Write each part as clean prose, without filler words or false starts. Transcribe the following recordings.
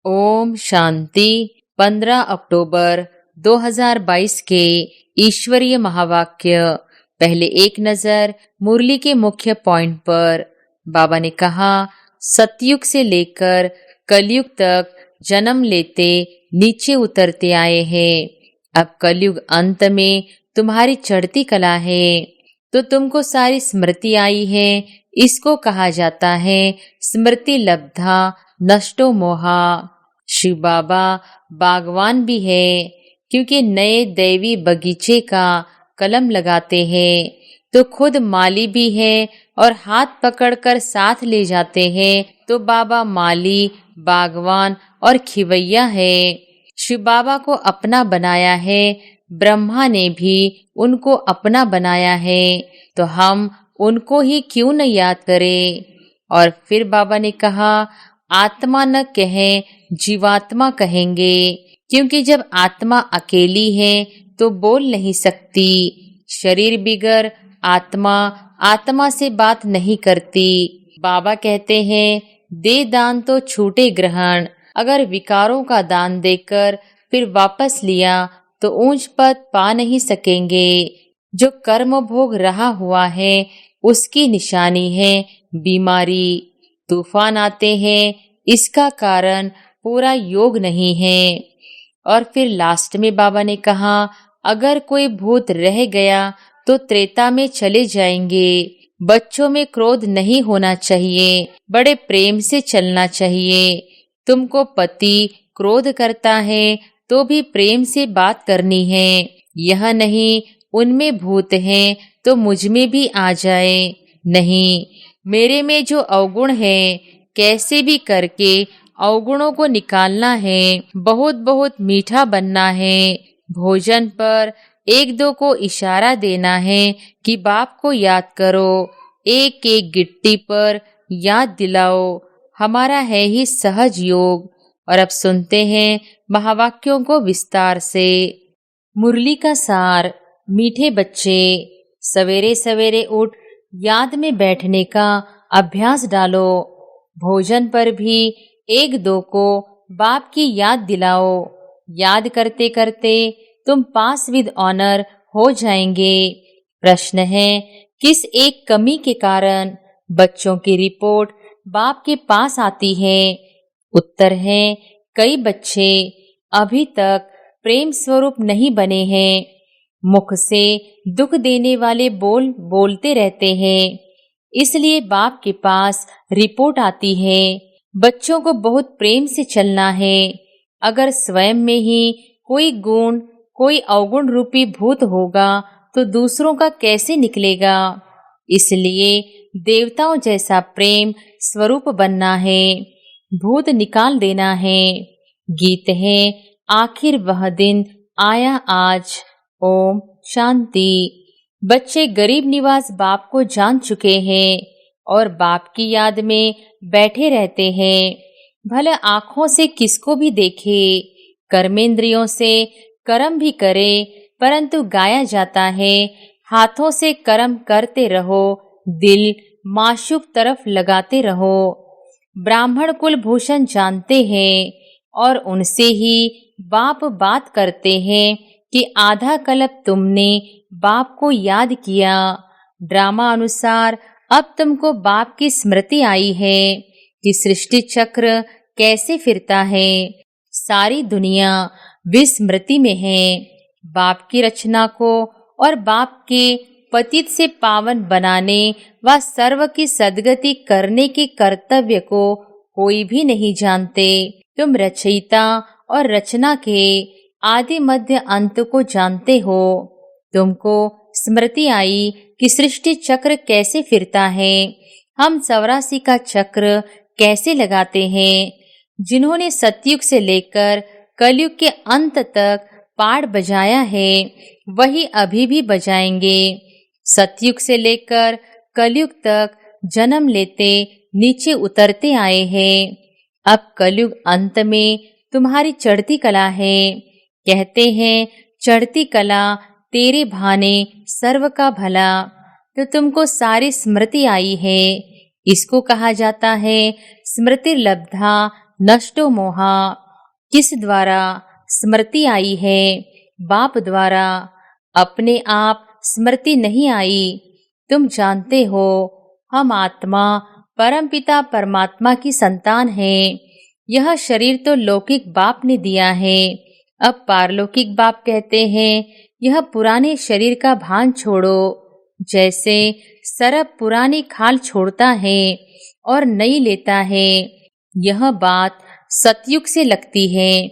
ओम शांति। 15 अक्टूबर 2022 के ईश्वरीय महावाक्य। पहले एक नजर मुरली के मुख्य पॉइंट पर। बाबा ने कहा, सतयुग से लेकर कलयुग तक जन्म लेते नीचे उतरते आए हैं। अब कलयुग अंत में तुम्हारी चढ़ती कला है, तो तुमको सारी स्मृति आई है। इसको कहा जाता है स्मृति लब्धा नष्टो मोहा। शिव बाबा बागवान भी है, क्योंकि नए दैवी बगीचे का कलम लगाते हैं, तो खुद माली भी है और हाथ पकड़कर साथ ले जाते हैं, तो बाबा माली, बागवान और खिवैया है। शिव बाबा को अपना बनाया है, ब्रह्मा ने भी उनको अपना बनाया है, तो हम उनको ही क्यों न याद करें। और फिर बाबा ने कहा, आत्मा न कहें जीवात्मा कहेंगे, क्योंकि जब आत्मा अकेली है तो बोल नहीं सकती। शरीर बिगर आत्मा आत्मा से बात नहीं करती। बाबा कहते हैं, दे दान तो छूटे ग्रहण। अगर विकारों का दान देकर फिर वापस लिया तो ऊंच पद पा नहीं सकेंगे। जो कर्म भोग रहा हुआ है उसकी निशानी है बीमारी। तूफान आते हैं, इसका कारण पूरा योग नहीं है। और फिर लास्ट में बाबा ने कहा, अगर कोई भूत रह गया तो त्रेता में चले जाएंगे। बच्चों में क्रोध नहीं होना चाहिए, बड़े प्रेम से चलना चाहिए। तुमको पति क्रोध करता है तो भी प्रेम से बात करनी है। यह नहीं उनमें भूत हैं तो मुझ में भी आ जाए। नहीं, मेरे में जो अवगुण है कैसे भी करके अवगुणों को निकालना है। बहुत बहुत मीठा बनना है। भोजन पर एक दो को इशारा देना है कि बाप को याद करो। एक एक गिट्टी पर याद दिलाओ। हमारा है ही सहज योग। और अब सुनते हैं महावाक्यों को विस्तार से। मुरली का सार। मीठे बच्चे, सवेरे सवेरे उठ याद में बैठने का अभ्यास डालो। भोजन पर भी एक दो को बाप की याद दिलाओ। याद करते करते तुम पास विद ऑनर हो जाएंगे। प्रश्न है, किस एक कमी के कारण बच्चों की रिपोर्ट बाप के पास आती है? उत्तर है, कई बच्चे अभी तक प्रेम स्वरूप नहीं बने हैं। मुख से दुख देने वाले बोल बोलते रहते हैं, इसलिए बाप के पास रिपोर्ट आती है। बच्चों को बहुत प्रेम से चलना है। अगर स्वयं में ही कोई गुण, कोई अवगुण रूपी भूत होगा तो दूसरों का कैसे निकलेगा। इसलिए देवताओं जैसा प्रेम स्वरूप बनना है, भूत निकाल देना है। गीत है, आखिर वह दिन आया आज। ओम शांति। बच्चे गरीब निवास बाप को जान चुके हैं और बाप की याद में बैठे रहते हैं। भले आंखों से किसको भी देखे, कर्मेंद्रियों से कर्म भी करे, परंतु गाया जाता है, हाथों से कर्म करते रहो, दिल माशूक तरफ लगाते रहो। ब्राह्मण कुल भूषण जानते हैं और उनसे ही बाप बात करते हैं कि आधा कल्प तुमने बाप को याद किया। ड्रामा अनुसार अब तुमको बाप की स्मृति आई है कि सृष्टि चक्र कैसे फिरता है। सारी दुनिया विस्मृति में है। बाप की रचना को और बाप के पतित से पावन बनाने व सर्व की सद्गति करने के कर्तव्य को कोई भी नहीं जानते। तुम रचयिता और रचना के आदि मध्य अंत को जानते हो। तुमको स्मृति आई कि सृष्टि चक्र कैसे फिरता है, हम 84 का चक्र कैसे लगाते हैं। जिन्होंने सतयुग से लेकर कलयुग के अंत तक पाठ बजाया है वही अभी भी बजाएंगे। सतयुग से लेकर कलयुग तक जन्म लेते नीचे उतरते आए हैं। अब कलयुग अंत में तुम्हारी चढ़ती कला है। कहते हैं, चढ़ती कला तेरे भाने सर्व का भला। तो तुमको सारी स्मृति आई है। इसको कहा जाता है स्मृति लब्धा नष्टो मोहा। किस द्वारा स्मृति आई है? बाप द्वारा। अपने आप स्मृति नहीं आई। तुम जानते हो हम आत्मा परमपिता परमात्मा की संतान हैं। यह शरीर तो लौकिक बाप ने दिया है। अब पारलौकिक बाप कहते हैं यह पुराने शरीर का भान छोड़ो। जैसे सरप पुरानी खाल छोड़ता है और नई लेता है, यह बात सतयुग से लगती है।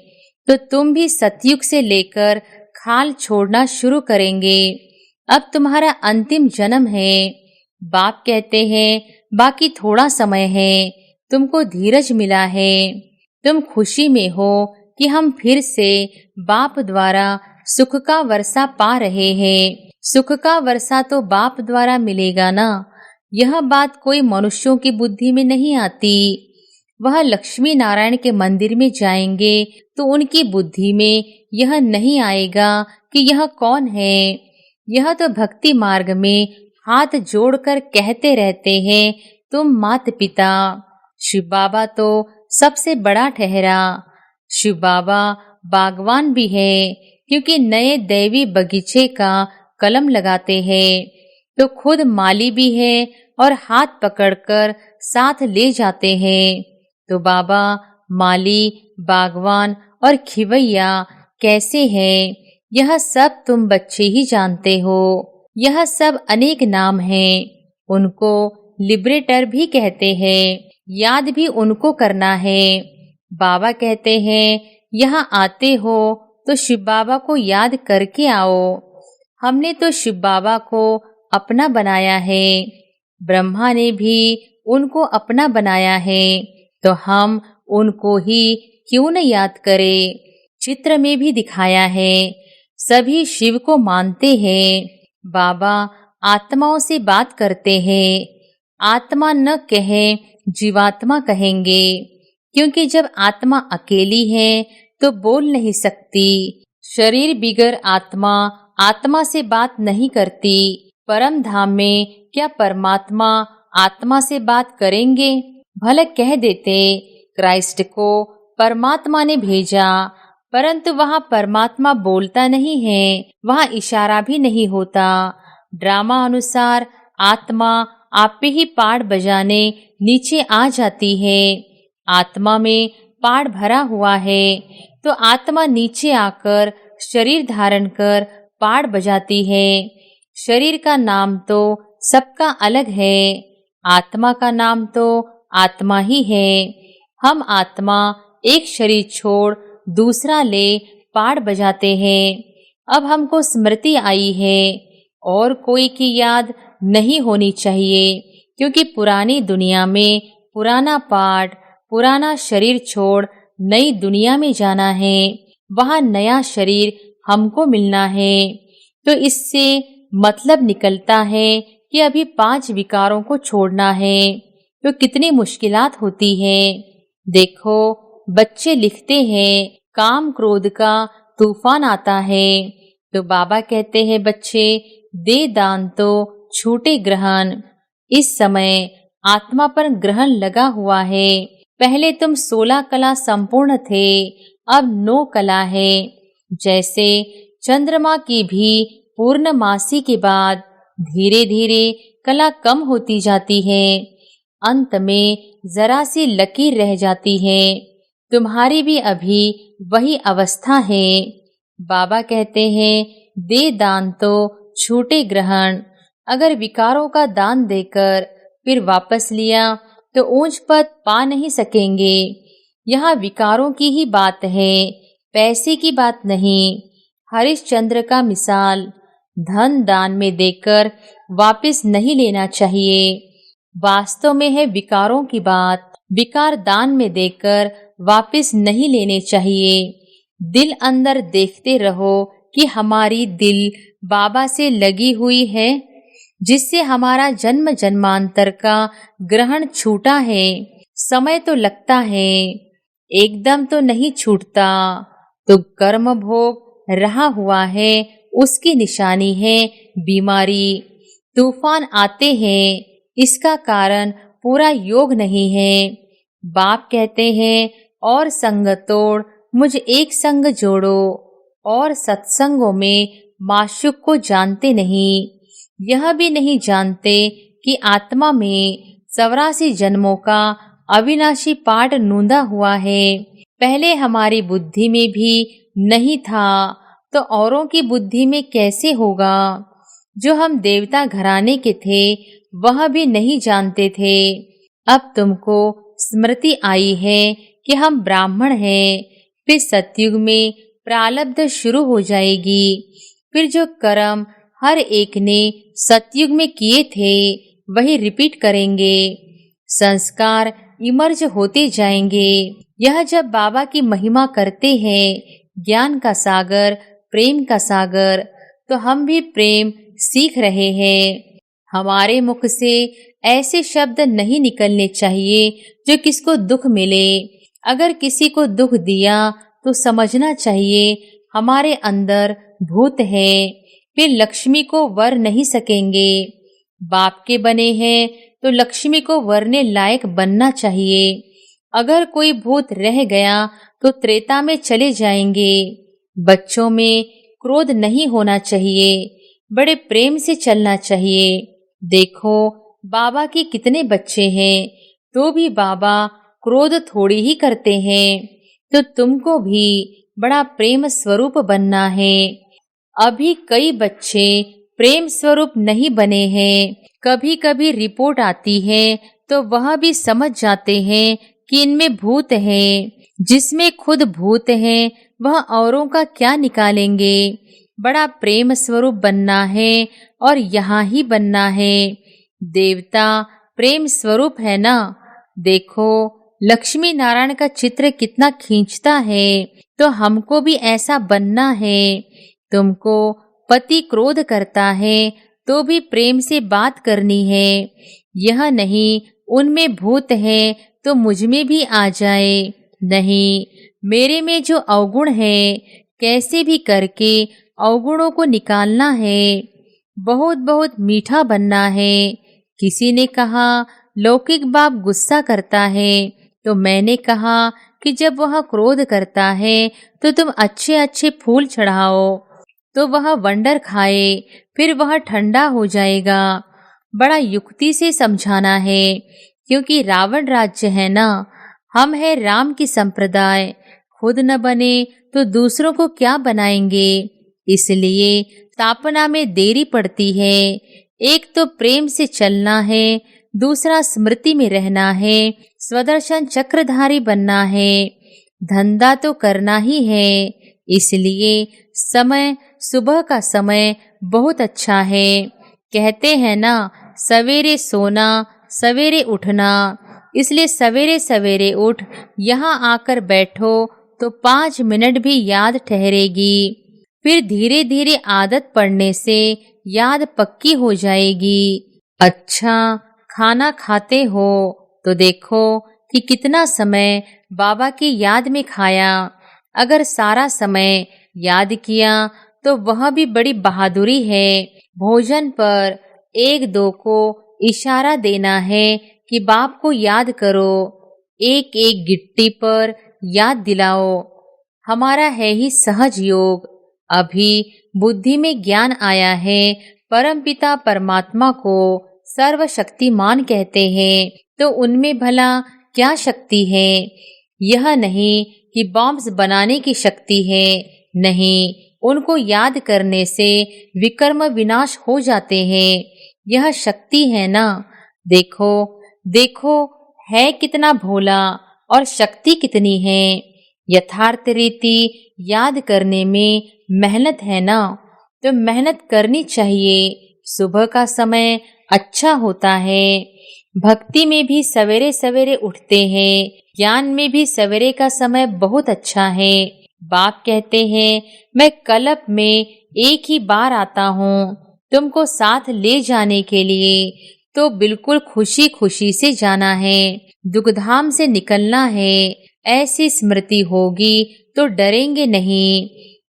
तो तुम भी सतयुग से लेकर खाल छोड़ना शुरू करेंगे। अब तुम्हारा अंतिम जन्म है। बाप कहते हैं बाकी थोड़ा समय है, तुमको धीरज मिला है। तुम खुशी में हो कि हम फिर से बाप द्वारा सुख का वर्षा पा रहे हैं। सुख का वर्षा तो बाप द्वारा मिलेगा ना। यह बात कोई मनुष्यों की बुद्धि में नहीं आती। वह लक्ष्मी नारायण के मंदिर में जाएंगे तो उनकी बुद्धि में यह नहीं आएगा कि यह कौन है। यह तो भक्ति मार्ग में हाथ जोड़कर कहते रहते हैं तुम माता पिता। शिव बाबा तो सबसे बड़ा ठहरा। शिव बाबा बागवान भी है, क्योंकि नए दैवी बगीचे का कलम लगाते हैं। तो खुद माली भी है और हाथ पकड़कर साथ ले जाते हैं। तो बाबा माली, बागवान और खिवैया कैसे हैं, यह सब तुम बच्चे ही जानते हो। यह सब अनेक नाम हैं। उनको लिबरेटर भी कहते हैं। याद भी उनको करना है। बाबा कहते हैं यहाँ आते हो तो शिव बाबा को याद करके आओ। हमने तो शिव बाबा को अपना बनाया है। ब्रह्मा ने भी उनको अपना बनाया है, तो हम उनको ही क्यों न याद करें। चित्र में भी दिखाया है, सभी शिव को मानते हैं। बाबा आत्माओं से बात करते हैं। आत्मा न कहे जीवात्मा कहेंगे, क्योंकि जब आत्मा अकेली है तो बोल नहीं सकती। शरीर बिगर आत्मा आत्मा से बात नहीं करती। परम धाम में क्या परमात्मा आत्मा से बात करेंगे? भले कह देते क्राइस्ट को परमात्मा ने भेजा, परंतु वहाँ परमात्मा बोलता नहीं है, वहाँ इशारा भी नहीं होता। ड्रामा अनुसार आत्मा आप पे ही पाड़ बजाने नीचे आ जाती है। आत्मा में पाड़ भरा हुआ है, तो आत्मा नीचे आकर शरीर धारण कर पाड़ बजाती है। शरीर का नाम तो सबका अलग है, आत्मा का नाम तो आत्मा ही है। हम आत्मा एक शरीर छोड़ दूसरा ले पाड़ बजाते हैं। अब हमको स्मृति आई है और कोई की याद नहीं होनी चाहिए, क्योंकि पुरानी दुनिया में पुराना पाठ, पुराना शरीर छोड़ नई दुनिया में जाना है। वहाँ नया शरीर हमको मिलना है। तो इससे मतलब निकलता है कि अभी 5 विकारों को छोड़ना है, तो कितनी मुश्किलात होती है। देखो बच्चे लिखते हैं काम क्रोध का तूफान आता है, तो बाबा कहते हैं बच्चे दे दान तो छूटे ग्रहण। इस समय आत्मा पर ग्रहण लगा हुआ है। पहले तुम 16 कला संपूर्ण थे, अब 9 कला है। जैसे चंद्रमा की भी पूर्णमासी के बाद धीरे धीरे कला कम होती जाती है, अंत में जरा सी लकीर रह जाती है। तुम्हारी भी अभी वही अवस्था है। बाबा कहते हैं दे दान तो छूटे ग्रहण। अगर विकारों का दान देकर फिर वापस लिया तो ऊंच पद पा नहीं सकेंगे। यहाँ विकारों की ही बात है, पैसे की बात नहीं। हरिश्चंद्र का मिसाल, धन दान में देकर वापस नहीं लेना चाहिए। वास्तव में है विकारों की बात। विकार दान में देकर वापस नहीं लेने चाहिए। दिल अंदर देखते रहो कि हमारी दिल बाबा से लगी हुई है, जिससे हमारा जन्म जन्मांतर का ग्रहण छूटा है। समय तो लगता है, एकदम तो नहीं छूटता। तो कर्म भोग रहा हुआ है, उसकी निशानी है बीमारी। तूफान आते हैं, इसका कारण पूरा योग नहीं है। बाप कहते हैं और संग तोड़ मुझ एक संग जोड़ो, और सत्संगों में माशूक को जानते नहीं। यह भी नहीं जानते कि आत्मा में 84 जन्मों का अविनाशी पाठ नूंदा हुआ है। पहले हमारी बुद्धि में भी नहीं था तो औरों की बुद्धि में कैसे होगा। जो हम देवता घराने के थे वह भी नहीं जानते थे। अब तुमको स्मृति आई है कि हम ब्राह्मण हैं। फिर सतयुग में प्रारब्ध शुरू हो जाएगी। फिर जो कर्म हर एक ने सतयुग में किए थे वही रिपीट करेंगे। संस्कार इमर्ज होते जाएंगे। यह जब बाबा की महिमा करते हैं, ज्ञान का सागर, प्रेम का सागर, तो हम भी प्रेम सीख रहे हैं। हमारे मुख से ऐसे शब्द नहीं निकलने चाहिए जो किसको दुख मिले। अगर किसी को दुख दिया तो समझना चाहिए हमारे अंदर भूत है। फिर लक्ष्मी को वर नहीं सकेंगे। बाप के बने हैं तो लक्ष्मी को वरने लायक बनना चाहिए। अगर कोई भूत रह गया तो त्रेता में चले जाएंगे। बच्चों में क्रोध नहीं होना चाहिए, बड़े प्रेम से चलना चाहिए। देखो बाबा के कितने बच्चे हैं, तो भी बाबा क्रोध थोड़ी ही करते हैं। तो तुमको भी बड़ा प्रेम स्वरूप बनना है। अभी कई बच्चे प्रेम स्वरूप नहीं बने हैं। कभी कभी रिपोर्ट आती है तो वह भी समझ जाते हैं कि इनमें भूत है। जिसमें खुद भूत है वह औरों का क्या निकालेंगे। बड़ा प्रेम स्वरूप बनना है और यहाँ ही बनना है। देवता प्रेम स्वरूप है ना। देखो लक्ष्मी नारायण का चित्र कितना खींचता है, तो हमको भी ऐसा बनना है। तुमको पति क्रोध करता है तो भी प्रेम से बात करनी है। यह नहीं उनमें भूत है तो मुझ में भी आ जाए। नहीं, मेरे में जो अवगुण है कैसे भी करके अवगुणों को निकालना है। बहुत बहुत मीठा बनना है। किसी ने कहा लौकिक बाप गुस्सा करता है, तो मैंने कहा कि जब वह क्रोध करता है तो तुम अच्छे अच्छे फूल चढ़ाओ तो वह वंडर खाए, फिर वह ठंडा हो जाएगा। बड़ा युक्ति से समझाना है, क्योंकि रावण राज्य है ना। हम है राम की संप्रदाय, खुद न बने तो दूसरों को क्या बनाएंगे। इसलिए स्थापना में देरी पड़ती है। एक तो प्रेम से चलना है, दूसरा स्मृति में रहना है, स्वदर्शन चक्रधारी बनना है। धंधा तो करना ही है। इसलिए समय, सुबह का समय बहुत अच्छा है। कहते हैं ना सवेरे सोना सवेरे उठना। इसलिए सवेरे सवेरे उठ यहाँ आकर बैठो तो 5 मिनट भी याद ठहरेगी। फिर धीरे धीरे आदत पड़ने से याद पक्की हो जाएगी। अच्छा खाना खाते हो तो देखो कि कितना समय बाबा की याद में खाया। अगर सारा समय याद किया तो वह भी बड़ी बहादुरी है। भोजन पर 1-2 को इशारा देना है कि बाप को याद करो। एक एक गिट्टी पर याद दिलाओ। हमारा है ही सहज योग। अभी बुद्धि में ज्ञान आया है। परमपिता परमात्मा को सर्वशक्तिमान कहते हैं, तो उनमें भला क्या शक्ति है। यह नहीं कि बॉम्ब्स बनाने की शक्ति है। नहीं, उनको याद करने से विकर्म विनाश हो जाते हैं। यह शक्ति है ना। देखो देखो है कितना भोला और शक्ति कितनी है। यथार्थ रीति याद करने में मेहनत है ना, तो मेहनत करनी चाहिए। सुबह का समय अच्छा होता है। भक्ति में भी सवेरे सवेरे उठते हैं। ज्ञान में भी सवेरे का समय बहुत अच्छा है। बाप कहते हैं मैं कल्प में एक ही बार आता हूँ तुमको साथ ले जाने के लिए, तो बिल्कुल खुशी खुशी से जाना है। दुखधाम से निकलना है। ऐसी स्मृति होगी तो डरेंगे नहीं।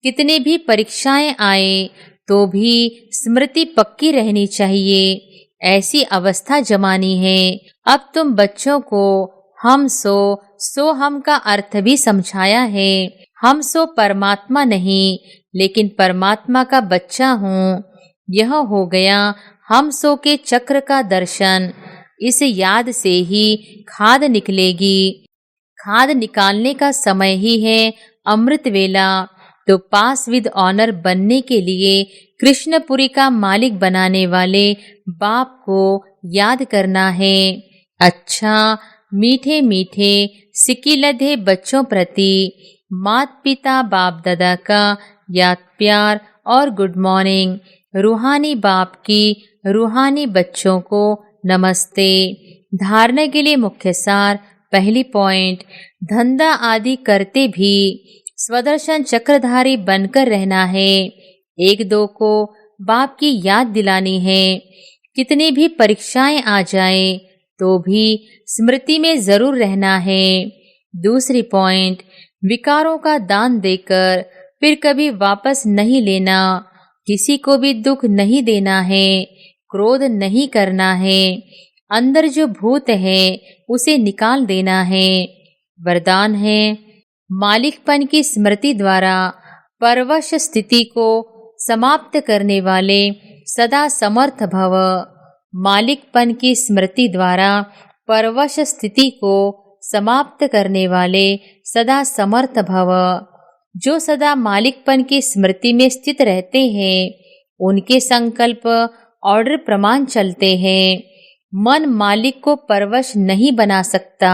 कितने भी परीक्षाएं आए तो भी स्मृति पक्की रहनी चाहिए। ऐसी अवस्था जमानी है। अब तुम बच्चों को हम सो हम का अर्थ भी समझाया है। हम सो परमात्मा नहीं, लेकिन परमात्मा का बच्चा हूँ। यह हो गया हम सो के चक्र का दर्शन। इस याद से ही खाद निकलेगी। खाद निकालने का समय ही है अमृत वेला। तो पास विद ऑनर बनने के लिए कृष्णपुरी का मालिक बनाने वाले बाप को याद करना है। अच्छा, मीठे मीठे सिकिलधे बच्चों प्रति माता पिता बाप दादा का याद प्यार और गुड मॉर्निंग। रूहानी बाप की रूहानी बच्चों को नमस्ते। धारणा के लिए मुख्य सार। पहली पॉइंट, धंधा आदि करते भी स्वदर्शन चक्रधारी बनकर रहना है। एक दो को बाप की याद दिलानी है। कितनी भी परीक्षाएं आ जाए तो भी स्मृति में जरूर रहना है। दूसरी पॉइंट, विकारों का दान देकर फिर कभी वापस नहीं लेना। किसी को भी दुख नहीं देना है, क्रोध नहीं करना है। अंदर जो भूत है उसे निकाल देना है। वरदान है, मालिकपन की स्मृति द्वारा परवश स्थिति को समाप्त करने वाले सदा समर्थ भव। मालिकपन की स्मृति द्वारा परवश स्थिति को समाप्त करने वाले सदा समर्थ भव। जो सदा मालिकपन की स्मृति में स्थित रहते हैं उनके संकल्प ऑर्डर प्रमाण चलते हैं। मन मालिक को परवश नहीं बना सकता।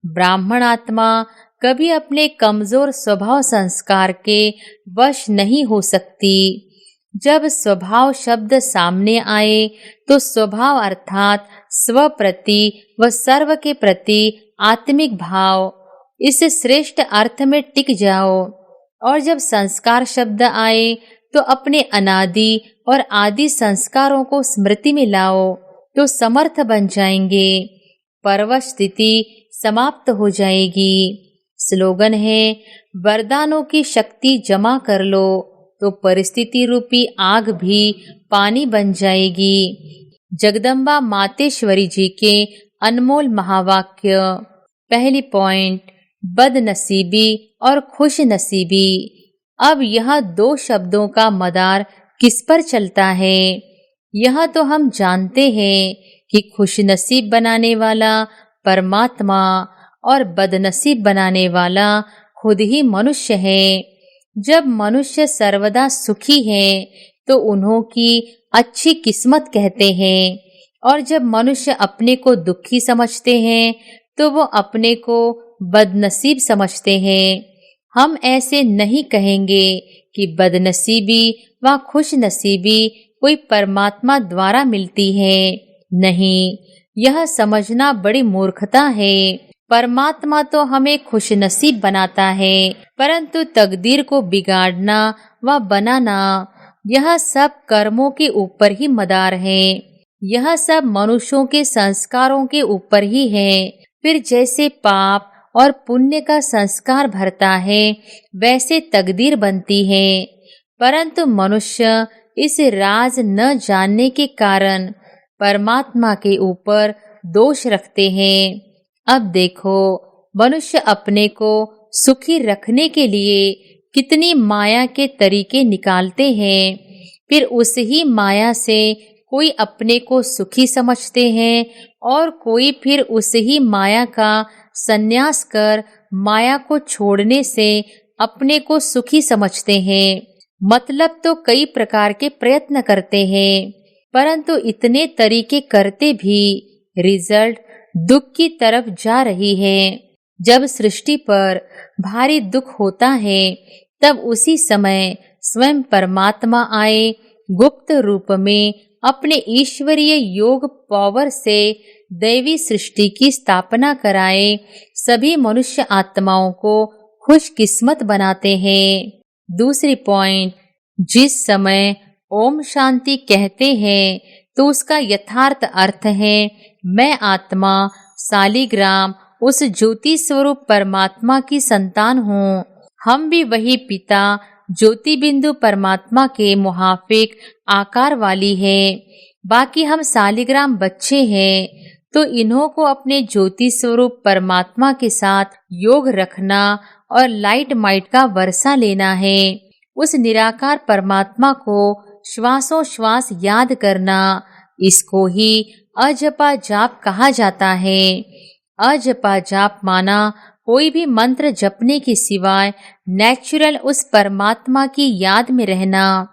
ब्राह्मण आत्मा कभी अपने कमजोर स्वभाव संस्कार के वश नहीं हो सकती। जब स्वभाव शब्द सामने आए तो स्वभाव अर्थात स्व प्रति व सर्व के प्रति आत्मिक भाव, इस श्रेष्ठ अर्थ में टिक जाओ। और जब संस्कार शब्द आए तो अपने अनादि और आदि संस्कारों को स्मृति में लाओ तो समर्थ बन जाएंगे। परवश स्थिति समाप्त हो जाएगी। स्लोगन है, वरदानों की शक्ति जमा कर लो तो परिस्थिति रूपी आग भी पानी बन जाएगी। जगदम्बा मातेश्वरी जी के अनमोल महावाक्य। पहली पॉइंट, बदनसीबी और खुश नसीबी। अब यह दो शब्दों का मदार किस पर चलता है? यह तो हम जानते हैं कि खुश नसीब बनाने वाला परमात्मा और बदनसीब बनाने वाला खुद ही मनुष्य है। जब मनुष्य सर्वदा सुखी है तो उन्हों की अच्छी किस्मत कहते हैं, और जब मनुष्य अपने को दुखी समझते हैं तो वो अपने को बदनसीब समझते हैं। हम ऐसे नहीं कहेंगे कि बदनसीबी व खुश नसीबी कोई परमात्मा द्वारा मिलती है। नहीं, यह समझना बड़ी मूर्खता है। परमात्मा तो हमें खुश नसीब बनाता है, परंतु तकदीर को बिगाड़ना व बनाना यह सब कर्मों के ऊपर ही मदार है। यह सब मनुष्यों के संस्कारों के ऊपर ही है। फिर जैसे पाप और पुण्य का संस्कार भरता है वैसे तकदीर बनती है। परंतु मनुष्य इस राज न जानने के कारण परमात्मा के ऊपर दोष रखते हैं। अब देखो, मनुष्य अपने को सुखी रखने के लिए कितनी माया के तरीके निकालते हैं। फिर उस ही माया से कोई अपने को सुखी समझते हैं और कोई फिर उस ही माया का संन्यास कर माया को छोड़ने से अपने को सुखी समझते हैं। मतलब तो कई प्रकार के प्रयत्न करते हैं, परंतु इतने तरीके करते भी रिजल्ट दुख की तरफ जा रही है। जब सृष्टि पर भारी दुख होता है तब उसी समय स्वयं परमात्मा आए गुप्त रूप में अपने ईश्वरीय योग पावर से दैवी सृष्टि की स्थापना कराए सभी मनुष्य आत्माओं को खुशकिस्मत बनाते हैं। दूसरी पॉइंट, जिस समय ओम शांति कहते हैं तो उसका यथार्थ अर्थ है मैं आत्मा सालिग्राम उस ज्योति स्वरूप परमात्मा की संतान हूँ। हम भी वही पिता ज्योति बिंदु परमात्मा के मुहाफिक आकार वाली है। बाकी हम सालिग्राम बच्चे हैं। तो इन्हों को अपने ज्योति स्वरूप परमात्मा के साथ योग रखना और लाइट माइट का वर्षा लेना है। उस निराकार परमात्मा को श्वासों श्वास याद करना, इसको ही अजपा जाप कहा जाता है। अजपा जाप माना कोई भी मंत्र जपने के सिवाय नेचुरल उस परमात्मा की याद में रहना।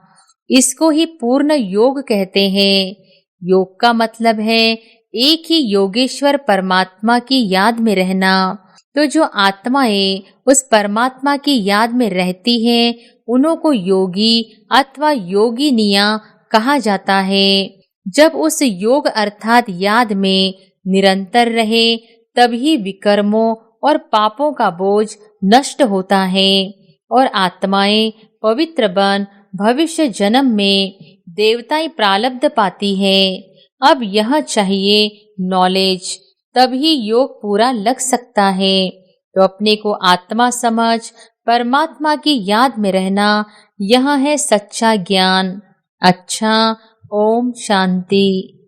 इसको ही पूर्ण योग कहते हैं। योग का मतलब है एक ही योगेश्वर परमात्मा की याद में रहना। तो जो आत्माएं उस परमात्मा की याद में रहती हैं, उन्हों को योगी अथवा योगिनिया कहा जाता है। जब उस योग अर्थात याद में निरंतर रहे, तभी विकर्मों और पापों का बोझ नष्ट होता है और आत्माएं पवित्र बन भविष्य जन्म में देवताई प्रालब्ध पाती है। अब यह चाहिए नॉलेज, तभी योग पूरा लग सकता है। तो अपने को आत्मा समझ परमात्मा की याद में रहना, यह है सच्चा ज्ञान। अच्छा, ओम शांति।